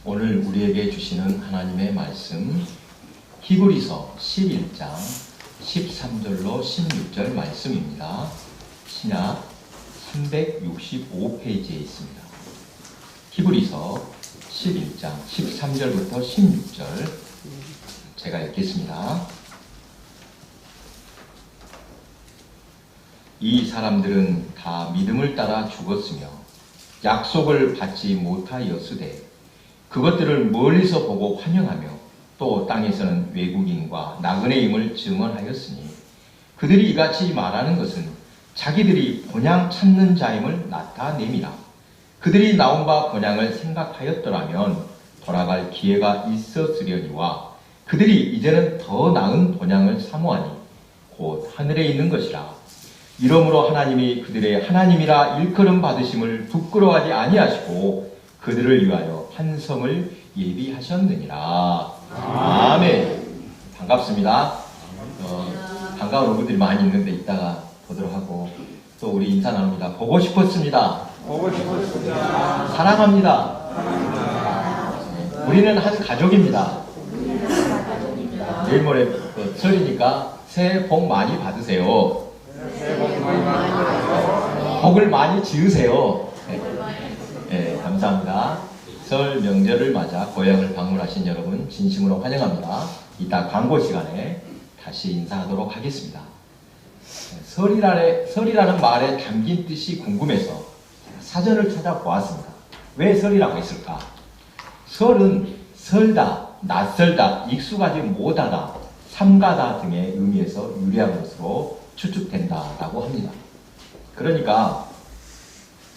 오늘 우리에게 주시는 하나님의 말씀 히브리서 11장 13절로 16절 말씀입니다. 신약 365페이지에 있습니다. 히브리서 11장 13절부터 16절 제가 읽겠습니다. 이 사람들은 다 믿음을 따라 죽었으며 약속을 받지 못하였으되 그것들을 멀리서 보고 환영하며 또 땅에서는 외국인과 나그네임을 증언하였으니 그들이 이같이 말하는 것은 자기들이 본향 찾는 자임을 나타냄이라. 그들이 나온 바 본향을 생각하였더라면 돌아갈 기회가 있었으려니와 그들이 이제는 더 나은 본향을 사모하니 곧 하늘에 있는 것이라. 이러므로 하나님이 그들의 하나님이라 일컬음 받으심을 부끄러워하지 아니하시고 그들을 위하여 환성을 예비하셨느니라. 아멘. 반갑습니다. 반가운 얼굴들이 많이 있는데 이따가 보도록 하고 또 우리 인사 나눕니다. 보고 싶었습니다. 보고 싶었습니다. 사랑합니다. 우리는 한 가족입니다. 내일 모레 설이니까 새해 복 많이 받으세요. 새해 복 많이 받으세요. 복을 많이 지으세요. 네, 감사합니다. 설 명절을 맞아 고향을 방문하신 여러분 진심으로 환영합니다. 이따 광고 시간에 다시 인사하도록 하겠습니다. 설이라는 말에 담긴 뜻이 궁금해서 사전을 찾아보았습니다. 왜 설이라고 했을까? 설은 설다, 낯설다, 익숙하지 못하다, 삼가다 등의 의미에서 유래한 것으로 추측된다라고 합니다. 그러니까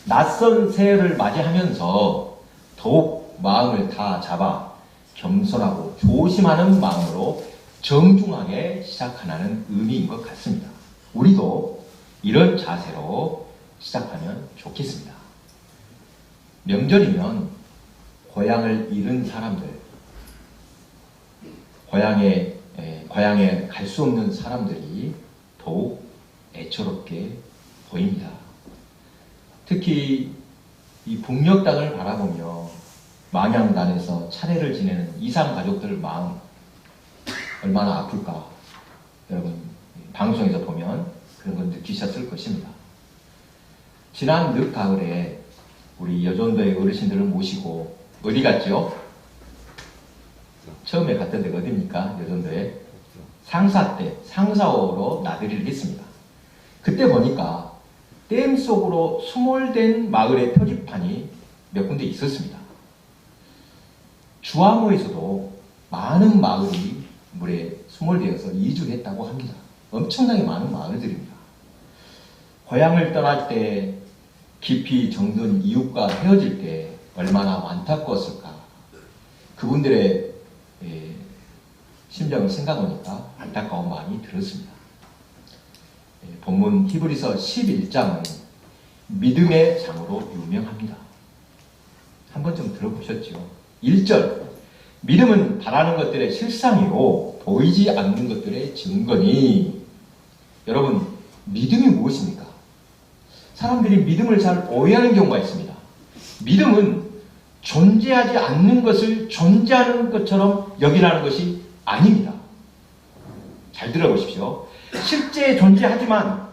낯선 새해를 맞이하면서 더욱 마음을 다 잡아 겸손하고 조심하는 마음으로 정중하게 시작하는 의미인 것 같습니다. 우리도 이런 자세로 시작하면 좋겠습니다. 명절이면 고향을 잃은 사람들, 고향에 갈 수 없는 사람들이 더욱 애처롭게 보입니다. 특히 이 북녘 땅을 바라보며 망향단에서 차례를 지내는 이산 가족들 마음 얼마나 아플까. 여러분 방송에서 보면 그런 걸 느끼셨을 것입니다. 지난 늦가을에 우리 여전도의 어르신들을 모시고 어디 갔죠? 처음에 갔던 데가 어디입니까? 여전도에 상사호로 나들이를 했습니다. 그때 보니까 댐 속으로 수몰된 마을의 표지판이 몇 군데 있었습니다. 주화모에서도 많은 마을이 물에 수몰되어서 이주를 했다고 합니다. 엄청나게 많은 마을들입니다. 고향을 떠날 때 깊이 정든 이웃과 헤어질 때 얼마나 안타까웠을까. 그분들의 심정을 생각하니까 안타까운 마음이 들었습니다. 본문 히브리서 11장은 믿음의 장으로 유명합니다. 한번 좀 들어보셨죠? 1절 믿음은 바라는 것들의 실상이요 보이지 않는 것들의 증거니. 여러분 믿음이 무엇입니까? 사람들이 믿음을 잘 오해하는 경우가 있습니다. 믿음은 존재하지 않는 것을 존재하는 것처럼 여기라는 것이 아닙니다. 잘 들어보십시오. 실제 존재하지만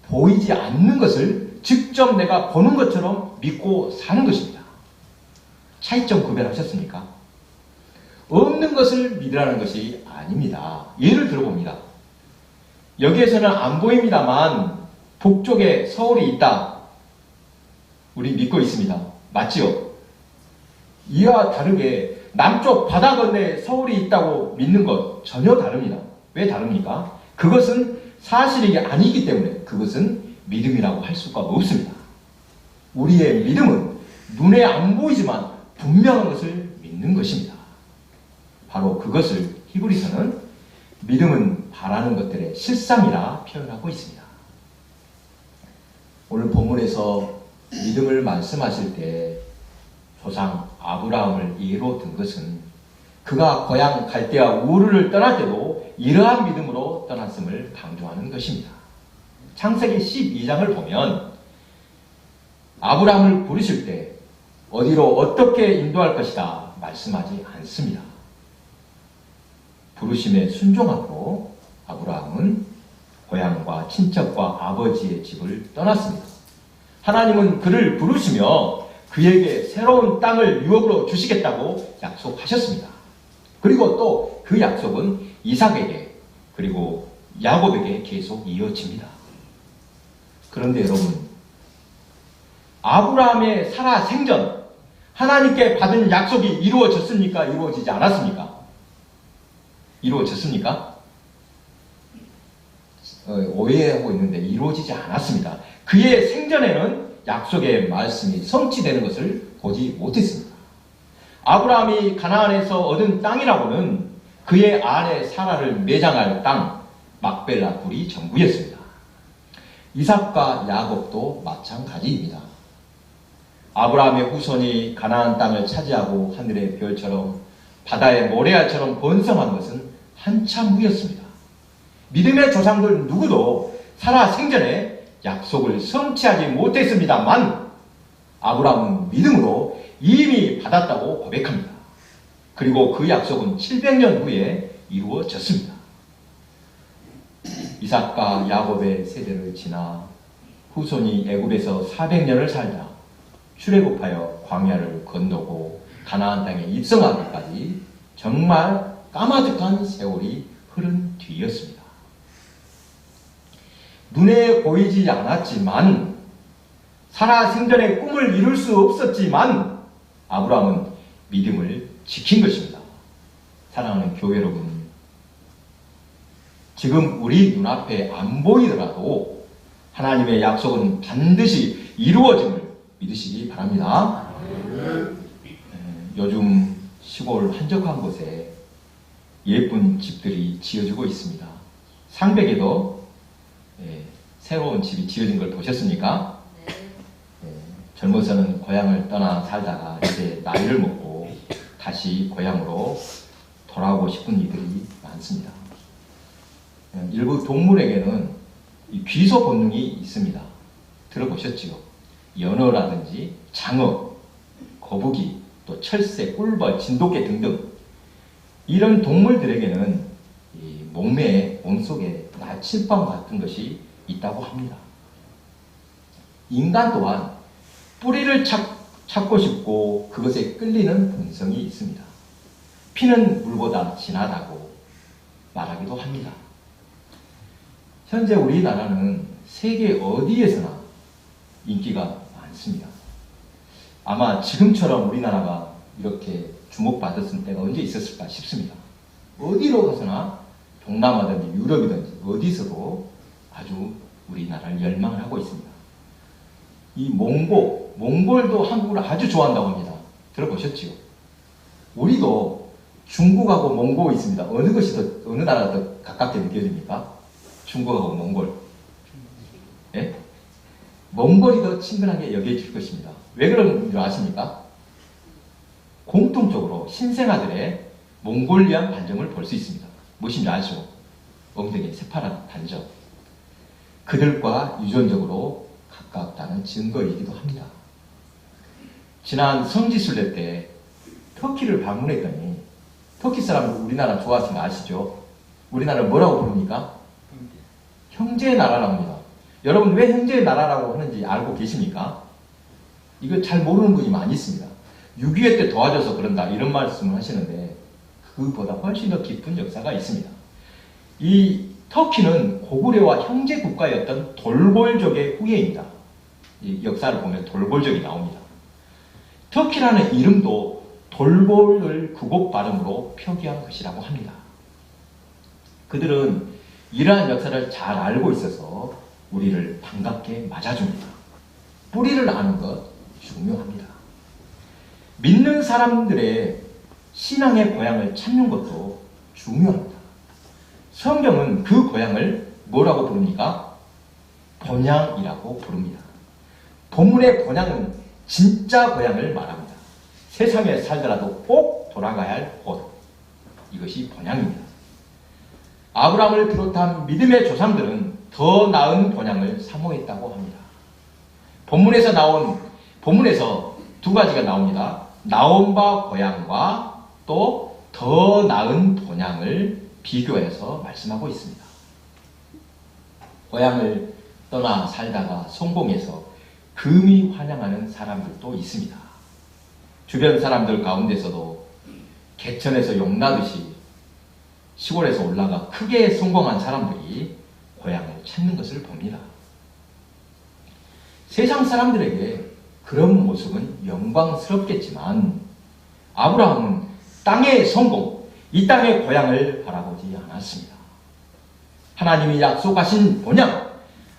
보이지 않는 것을 직접 내가 보는 것처럼 믿고 사는 것입니다. 차이점 구별하셨습니까? 없는 것을 믿으라는 것이 아닙니다. 예를 들어봅니다. 여기에서는 안 보입니다만 북쪽에 서울이 있다. 우리 믿고 있습니다. 맞지요? 이와 다르게 남쪽 바다 건너에 서울이 있다고 믿는 것 전혀 다릅니다. 왜 다릅니까? 그것은 사실이 아니기 때문에 그것은 믿음이라고 할 수가 없습니다. 우리의 믿음은 눈에 안 보이지만 분명한 것을 믿는 것입니다. 바로 그것을 히브리서는 믿음은 바라는 것들의 실상이라 표현하고 있습니다. 오늘 본문에서 믿음을 말씀하실 때 조상 아브라함을 예로 든 것은 그가 고향 갈대아 우르를 떠날 때도 이러한 믿음으로 떠났음을 강조하는 것입니다. 창세기 12장을 보면 아브라함을 부르실 때 어디로 어떻게 인도할 것이다 말씀하지 않습니다. 부르심에 순종하고 아브라함은 고향과 친척과 아버지의 집을 떠났습니다. 하나님은 그를 부르시며 그에게 새로운 땅을 유업으로 주시겠다고 약속하셨습니다. 그리고 또 그 약속은 이삭에게 그리고 야곱에게 계속 이어집니다. 그런데 여러분, 아브라함의 살아 생전 하나님께 받은 약속이 이루어졌습니까? 이루어지지 않았습니까? 이루어졌습니까? 오해하고 있는데 이루어지지 않았습니다. 그의 생전에는 약속의 말씀이 성취되는 것을 보지 못했습니다. 아브라함이 가나안에서 얻은 땅이라고는 그의 아내 사라를 매장할 땅 막벨라 굴이 전부였습니다. 이삭과 야곱도 마찬가지입니다. 아브라함의 후손이 가나안 땅을 차지하고 하늘의 별처럼 바다의 모래알처럼 번성한 것은 한참 후였습니다. 믿음의 조상들 누구도 살아 생전에 약속을 성취하지 못했습니다만 아브라함은 믿음으로 이미 받았다고 고백합니다. 그리고 그 약속은 700년 후에 이루어졌습니다. 이삭과 야곱의 세대를 지나 후손이 애굽에서 400년을 살다 출애굽하여 광야를 건너고 가나안 땅에 입성하기까지 정말 까마득한 세월이 흐른 뒤였습니다. 눈에 보이지 않았지만 살아 생전에 꿈을 이룰 수 없었지만 아브라함은 믿음을 지킨 것입니다. 사랑하는 교회 여러분, 지금 우리 눈앞에 안 보이더라도 하나님의 약속은 반드시 이루어짐을 믿으시기 바랍니다. 요즘 시골 한적한 곳에 예쁜 집들이 지어지고 있습니다. 상백에도 새로운 집이 지어진 걸 보셨습니까? 젊어서는 고향을 떠나 살다가 이제 나이를 먹고 다시 고향으로 돌아오고 싶은 이들이 많습니다. 일부 동물에게는 귀소 본능이 있습니다. 들어보셨지요? 연어라든지 장어, 거북이, 또 철새, 꿀벌, 진돗개 등등 이런 동물들에게는 이 몸의 몸속에 나침반 같은 것이 있다고 합니다. 인간 또한 뿌리를 찾고 싶고 그것에 끌리는 본성이 있습니다. 피는 물보다 진하다고 말하기도 합니다. 현재 우리나라는 세계 어디에서나 인기가 많습니다. 아마 지금처럼 우리나라가 이렇게 주목받았을 때가 언제 있었을까 싶습니다. 어디로 가서나 동남아든지 유럽이든지 어디서도 아주 우리나라를 열망을 하고 있습니다. 이 몽골도 한국을 아주 좋아한다고 합니다. 들어보셨지요? 우리도 중국하고 몽골이 있습니다. 어느 나라가 더 가깝게 느껴집니까? 중국하고 몽골. 예? 몽골이 더 친근하게 여겨질 것입니다. 왜 그런 줄 아십니까? 공통적으로 신생아들의 몽골리안 반점을 볼 수 있습니다. 무엇인지 아시죠? 엉덩이에 새파란 반점. 그들과 유전적으로 가깝다는 증거이기도 합니다. 지난 성지순례 때 터키를 방문했더니 터키 사람들 우리나라 좋아하시는 거 아시죠? 우리나라를 뭐라고 부릅니까? 형제의 나라라고 합니다. 여러분 왜 형제의 나라라고 하는지 알고 계십니까? 이거 잘 모르는 분이 많이 있습니다. 6.25 때 도와줘서 그런다 이런 말씀을 하시는데 그보다 훨씬 더 깊은 역사가 있습니다. 이 터키는 고구려와 형제 국가였던 돌골족의 후예입니다. 이 역사를 보면 돌골족이 나옵니다. 터키라는 이름도 돌골을 극옥 발음으로 표기한 것이라고 합니다. 그들은 이러한 역사를 잘 알고 있어서 우리를 반갑게 맞아줍니다. 뿌리를 아는 것 중요합니다. 믿는 사람들의 신앙의 고향을 찾는 것도 중요합니다. 성경은 그 고향을 뭐라고 부릅니까? 본향이라고 부릅니다. 본문의 본향은 진짜 고향을 말합니다. 세상에 살더라도 꼭 돌아가야 할 곳. 이것이 본향입니다. 아브라함을 비롯한 믿음의 조상들은 더 나은 본향을 사모했다고 합니다. 본문에서 두 가지가 나옵니다. 나온 바 고향과 또 더 나은 본향을 비교해서 말씀하고 있습니다. 고향을 떠나 살다가 성공해서 금이 환영하는 사람들도 있습니다. 주변 사람들 가운데서도 개천에서 용나듯이 시골에서 올라가 크게 성공한 사람들이 고향을 찾는 것을 봅니다. 세상 사람들에게 그런 모습은 영광스럽겠지만 아브라함은 땅의 성공, 이 땅의 고향을 바라보지 않았습니다. 하나님이 약속하신 본향,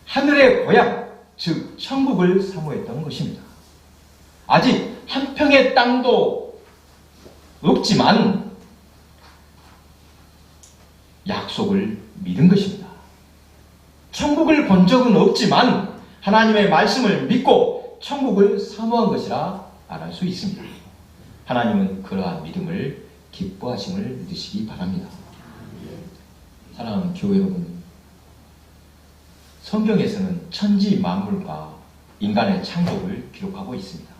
하늘의 고향, 즉 천국을 사모했던 것입니다. 아직 한 평의 땅도 없지만 약속을 믿은 것입니다. 천국을 본 적은 없지만 하나님의 말씀을 믿고 천국을 사모한 것이라 말할 수 있습니다. 하나님은 그러한 믿음을 기뻐하심을 믿으시기 바랍니다. 사랑하는 교회 여러분, 성경에서는 천지 만물과 인간의 창조를 기록하고 있습니다.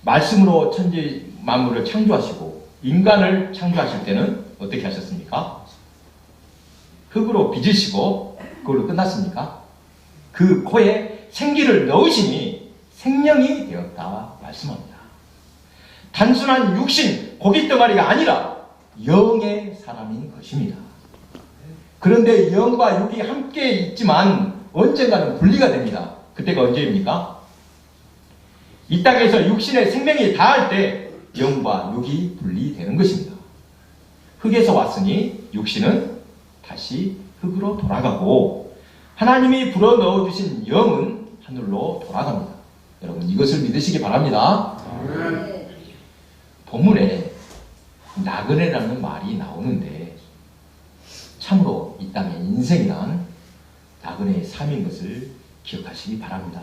말씀으로 천지 만물을 창조하시고 인간을 창조하실 때는 어떻게 하셨습니까? 흙으로 빚으시고 그걸로 끝났습니까? 그 코에 생기를 넣으시니 생명이 되었다 말씀합니다. 단순한 육신, 고깃덩어리가 아니라 영의 사람인 것입니다. 그런데 영과 육이 함께 있지만 언젠가는 분리가 됩니다. 그때가 언제입니까? 이 땅에서 육신의 생명이 다할 때 영과 육이 분리되는 것입니다. 흙에서 왔으니 육신은 다시 흙으로 돌아가고 하나님이 불어넣어주신 영은 하늘로 돌아갑니다. 여러분 이것을 믿으시기 바랍니다. 본문에 나그네라는 말이 나오는데 참으로 이 땅의 인생이란 나그네의 삶인 것을 기억하시기 바랍니다.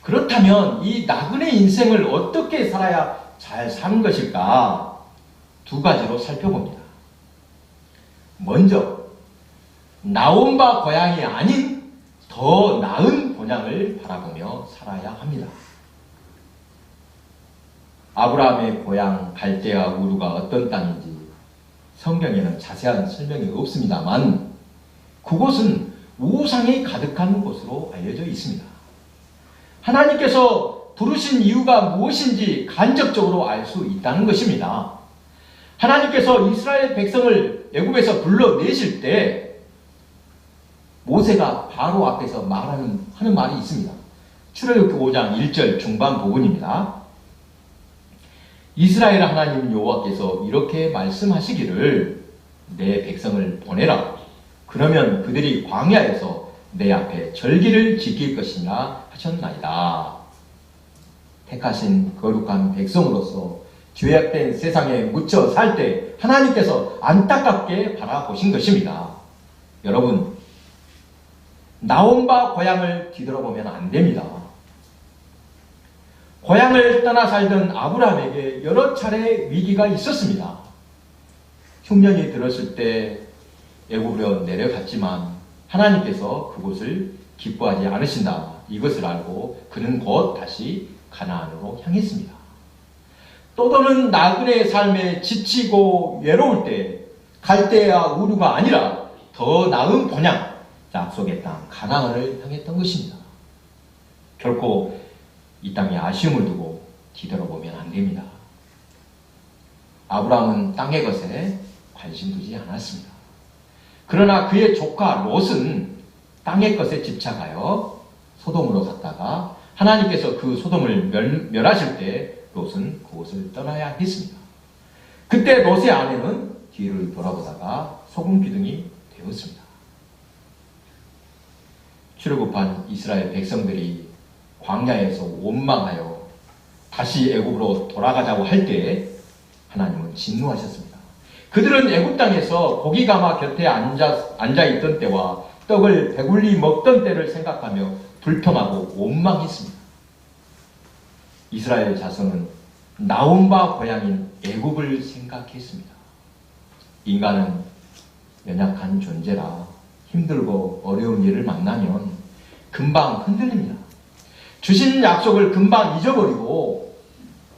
그렇다면 이 나그네 인생을 어떻게 살아야 잘 사는 것일까? 두 가지로 살펴봅니다. 먼저 나온 바 고향이 아닌 더 나은 본향을 바라보며 살아야 합니다. 아브라함의 고향 갈대아 우르가 어떤 땅인지 성경에는 자세한 설명이 없습니다만 그곳은 우상이 가득한 곳으로 알려져 있습니다. 하나님께서 부르신 이유가 무엇인지 간접적으로 알 수 있다는 것입니다. 하나님께서 이스라엘 백성을 애굽에서 불러내실 때 모세가 바로 앞에서 하는 말이 있습니다. 출애굽기 5장 1절 중반 부분입니다. 이스라엘 하나님 여호와께서 이렇게 말씀하시기를 내 백성을 보내라. 그러면 그들이 광야에서 내 앞에 절기를 지킬 것이냐 하셨나이다. 택하신 거룩한 백성으로서 죄악된 세상에 묻혀 살 때 하나님께서 안타깝게 바라보신 것입니다. 여러분, 나온 바 고향을 뒤돌아보면 안 됩니다. 고향을 떠나 살던 아브라함에게 여러 차례 위기가 있었습니다. 흉년이 들었을 때 애굽으로 내려갔지만 하나님께서 그곳을 기뻐하지 않으신다. 이것을 알고 그는 곧 다시 가나안으로 향했습니다. 또도는 나그네의 삶에 지치고 외로울 때 갈대아 우르가 아니라 더 나은 본향, 약속의 땅 가나안을 향했던 것입니다. 결코 이 땅에 아쉬움을 두고 뒤돌아보면 안 됩니다. 아브라함은 땅의 것에 관심 두지 않았습니다. 그러나 그의 조카 롯은 땅의 것에 집착하여 소돔으로 갔다가 하나님께서 그 소돔을 멸하실 때 롯은 그곳을 떠나야 했습니다. 그때 롯의 아내는 뒤를 돌아보다가 소금 기둥이 되었습니다. 출애굽한 이스라엘 백성들이 광야에서 원망하여 다시 애굽으로 돌아가자고 할 때 하나님은 진노하셨습니다. 그들은 애굽 땅에서 고기 가마 곁에 앉아 있던 때와 떡을 배불리 먹던 때를 생각하며 불평하고 원망했습니다. 이스라엘 자손은 나온 바 고향인 애굽을 생각했습니다. 인간은 연약한 존재라 힘들고 어려운 일을 만나면 금방 흔들립니다. 주신 약속을 금방 잊어버리고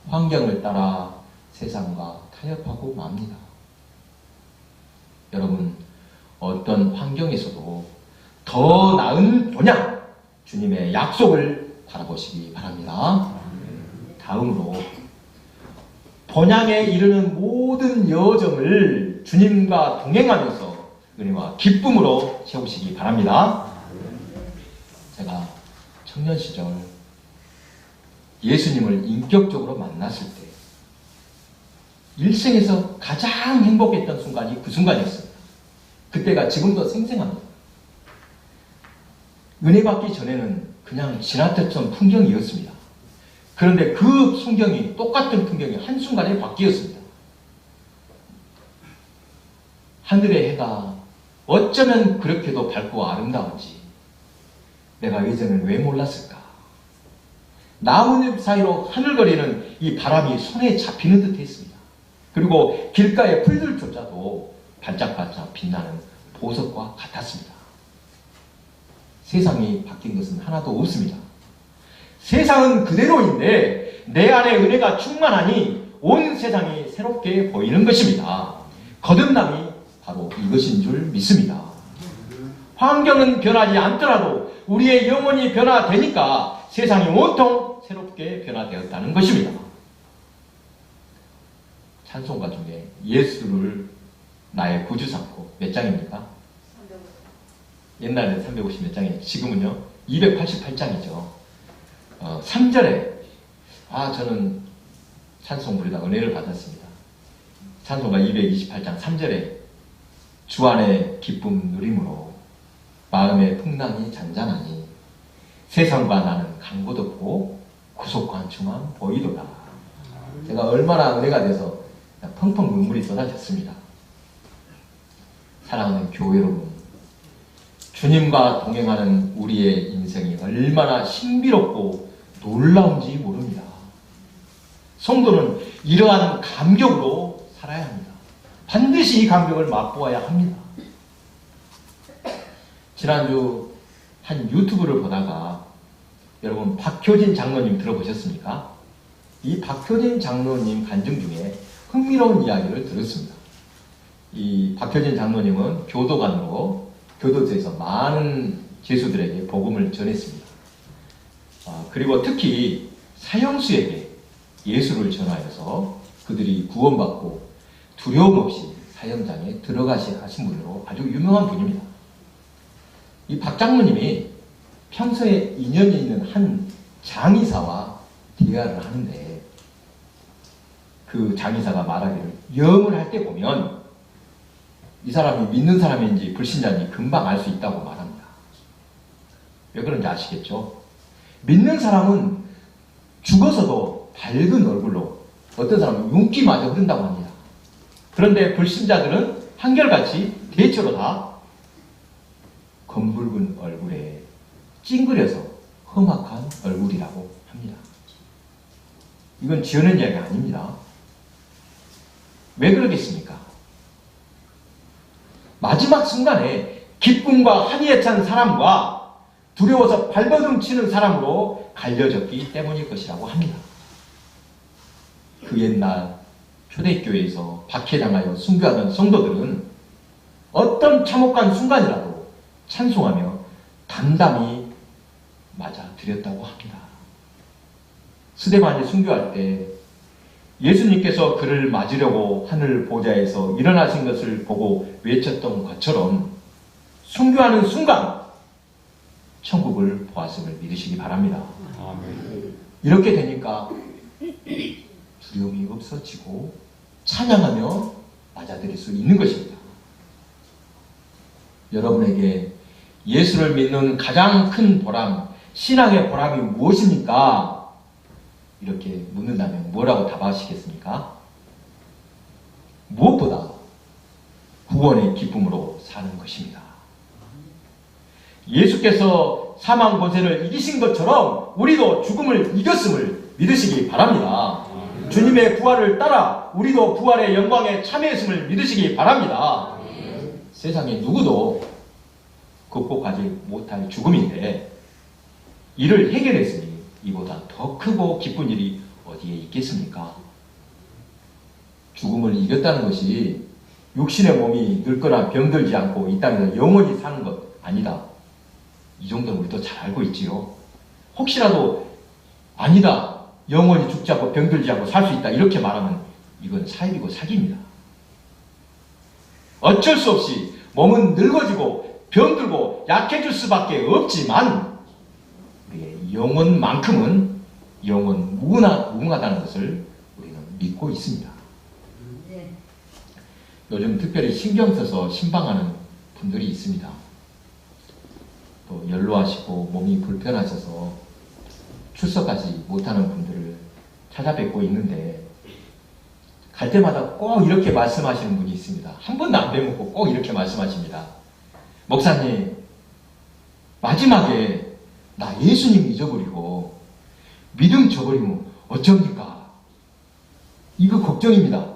환경을 따라 세상과 타협하고 맙니다. 여러분, 어떤 환경에서도 더 나은 본향, 주님의 약속을 바라보시기 바랍니다. 다음으로 본향에 이르는 모든 여정을 주님과 동행하면서 은혜와 기쁨으로 채우시기 바랍니다. 제가 청년 시절 예수님을 인격적으로 만났을 때 일생에서 가장 행복했던 순간이 그 순간이었습니다. 그때가 지금도 생생합니다. 은혜 받기 전에는 그냥 지나쳤던 풍경이었습니다. 그런데 그 풍경이, 똑같은 풍경이 한순간에 바뀌었습니다. 하늘의 해가 어쩌면 그렇게도 밝고 아름다운지 내가 예전엔 왜 몰랐을까? 나뭇잎 사이로 하늘거리는 이 바람이 손에 잡히는 듯 했습니다. 그리고 길가의 풀들조차도 반짝반짝 빛나는 보석과 같았습니다. 세상이 바뀐 것은 하나도 없습니다. 세상은 그대로인데 내 안에 은혜가 충만하니 온 세상이 새롭게 보이는 것입니다. 거듭남이 바로 이것인 줄 믿습니다. 환경은 변하지 않더라도 우리의 영혼이 변화되니까 세상이 온통 새롭게 변화되었다는 것입니다. 찬송가 중에 예수를 나의 구주 삼고 몇 장입니까? 옛날에 350 몇 장이에요. 지금은요 288장이죠. 3절에 저는 찬송 부르다 은혜를 받았습니다. 찬송가 228장 3절에 주 안에 기쁨 누림으로 마음의 풍랑이 잔잔하니 세상과 나는 강고덥고 구속한 중앙 보이도다. 제가 얼마나 은혜가 돼서 펑펑 눈물이 쏟아졌습니다. 사랑하는 교회 여러분, 주님과 동행하는 우리의 인생이 얼마나 신비롭고 놀라운지 모릅니다. 성도는 이러한 감격으로 살아야 합니다. 반드시 이 감격을 맛보아야 합니다. 지난주 한 유튜브를 보다가 여러분 박효진 장로님 들어보셨습니까? 이 박효진 장로님 간증 중에 흥미로운 이야기를 들었습니다. 이 박효진 장로님은 교도관으로 교도소에서 많은 죄수들에게 복음을 전했습니다. 그리고 특히 사형수에게 예수를 전하여서 그들이 구원받고 두려움 없이 사형장에 들어가시 하신 분으로 아주 유명한 분입니다. 이 박 장로님이 평소에 인연이 있는 한 장의사와 대화를 하는데 그 장의사가 말하기를 영을 할 때 보면 이 사람이 믿는 사람인지 불신자인지 금방 알 수 있다고 말합니다. 왜 그런지 아시겠죠? 믿는 사람은 죽어서도 밝은 얼굴로, 어떤 사람은 윤기마저 흐른다고 합니다. 그런데 불신자들은 한결같이 대체로 다 검붉은 얼굴에 찡그려서 험악한 얼굴이라고 합니다. 이건 지어낸 이야기가 아닙니다. 왜 그러겠습니까? 마지막 순간에 기쁨과 한이에 찬 사람과 두려워서 발버둥 치는 사람으로 갈려졌기 때문일 것이라고 합니다. 그 옛날 초대교회에서 박해당하여 순교하던 성도들은 어떤 참혹한 순간이라도 찬송하며 담담히 맞아 드렸다고 합니다. 스데반이 순교할 때 예수님께서 그를 맞으려고 하늘 보좌에서 일어나신 것을 보고 외쳤던 것처럼 순교하는 순간 천국을 보았음을 믿으시기 바랍니다. 아멘. 이렇게 되니까 두려움이 없어지고 찬양하며 맞아들일 수 있는 것입니다. 여러분에게 예수를 믿는 가장 큰 보람, 신앙의 보람이 무엇입니까? 이렇게 묻는다면 뭐라고 답하시겠습니까? 무엇보다 구원의 기쁨으로 사는 것입니다. 예수께서 사망 권세를 이기신 것처럼 우리도 죽음을 이겼음을 믿으시기 바랍니다. 주님의 부활을 따라 우리도 부활의 영광에 참여했음을 믿으시기 바랍니다. 세상에 누구도 극복하지 못할 죽음인데 이를 해결했으니 이보다 더 크고 기쁜 일이 어디 어디에 있겠습니까? 죽음을 이겼다는 것이 육신의 몸이 늙거나 병들지 않고 이 땅에서 영원히 사는 것 아니다. 이 정도는 우리도 잘 알고 있지요. 혹시라도 아니다. 영원히 죽지 않고 병들지 않고 살 수 있다. 이렇게 말하면 이건 사입이고 사기입니다. 어쩔 수 없이 몸은 늙어지고 병들고 약해질 수밖에 없지만 우리의 영혼만큼은 영원 무궁하다는 것을 우리는 믿고 있습니다. 요즘 특별히 신경 써서 신방하는 분들이 있습니다. 또 연로하시고 몸이 불편하셔서 출석하지 못하는 분들을 찾아뵙고 있는데 갈 때마다 꼭 이렇게 말씀하시는 분이 있습니다. 한 번도 안 빼먹고 꼭 이렇게 말씀하십니다. 목사님, 마지막에 나 예수님 잊어버리고 믿음 저버리면 어쩝니까? 이거 걱정입니다.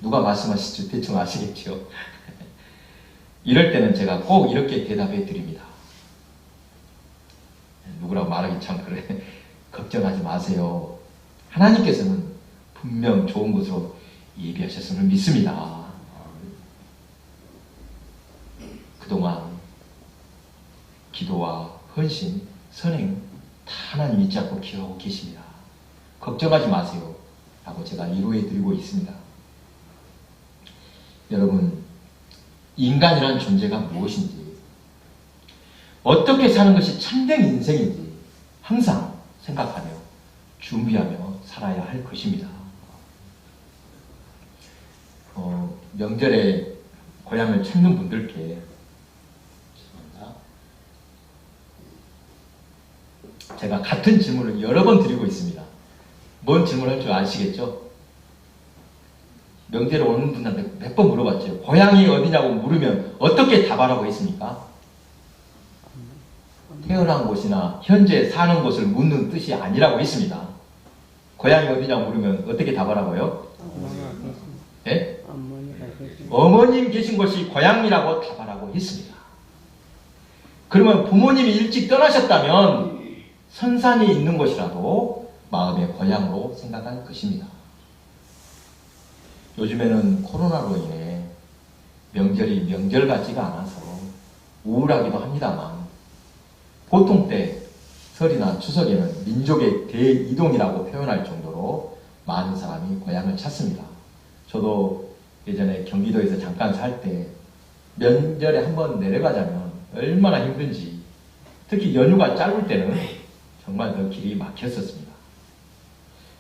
누가 말씀하실지 대충 아시겠죠? 이럴 때는 제가 꼭 이렇게 대답해 드립니다. 누구라고 말하기 참 그래. 걱정하지 마세요. 하나님께서는 분명 좋은 것으로 예비하셨음을 믿습니다. 그동안 기도와 헌신, 선행 다 하나님 잊지 않고 기억하고 계십니다. 걱정하지 마세요. 라고 제가 위로해 드리고 있습니다. 여러분, 인간이란 존재가 무엇인지, 어떻게 사는 것이 참된 인생인지 항상 생각하며 준비하며 살아야 할 것입니다. 명절에 고향을 찾는 분들께 제가 같은 질문을 여러 번 드리고 있습니다. 뭔 질문을 할 줄 아시겠죠? 명절에 오는 분한테 몇 번 물어봤죠. 고향이 어디냐고 물으면 어떻게 답하라고 했습니까? 태어난 곳이나 현재 사는 곳을 묻는 뜻이 아니라고 했습니다. 고향이 어디냐고 물으면 어떻게 답하라고요? 예? 어머님 계신 곳이 고향이라고 답하라고 했습니다. 그러면 부모님이 일찍 떠나셨다면 선산이 있는 곳이라도 마음의 고향으로 생각할 것입니다. 요즘에는 코로나로 인해 명절이 명절 같지가 않아서 우울하기도 합니다만 보통 때 설이나 추석에는 민족의 대이동이라고 표현할 정도로 많은 사람이 고향을 찾습니다. 저도 예전에 경기도에서 잠깐 살 때 명절에 한번 내려가자면 얼마나 힘든지, 특히 연휴가 짧을 때는 정말 더 길이 막혔었습니다.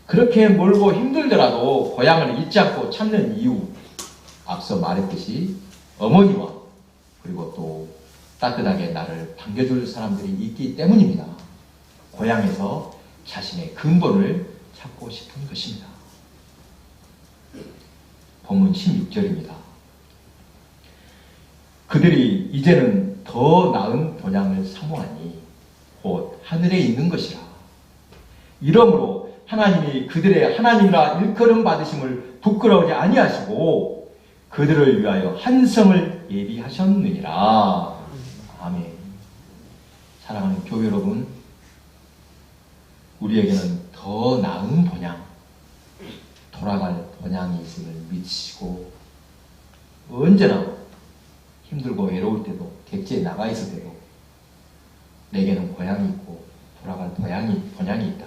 그렇게 멀고 힘들더라도 고향을 잊지 않고 찾는 이유, 앞서 말했듯이 어머니와 그리고 또 따뜻하게 나를 반겨줄 사람들이 있기 때문입니다. 고향에서 자신의 근본을 찾고 싶은 것입니다. 본문 16절입니다. 그들이 이제는 더 나은 본향을 사모하니 곧 하늘에 있는 것이라. 이러므로 하나님이 그들의 하나님이라 일컬음 받으심을 부끄러우지 아니하시고 그들을 위하여 한 성을 예비하셨느니라. 아멘. 사랑하는 교회 여러분, 우리에게는 더 나은 본향, 돌아갈 본향이 있음을 믿으시고 언제나 힘들고 외로울 때도 객지에 나가 있을 때도 내게는 고향이 있고 돌아갈 본향이 있다.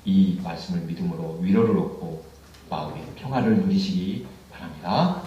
이 말씀을 믿음으로 위로를 얻고 마음의 평화를 누리시기 바랍니다.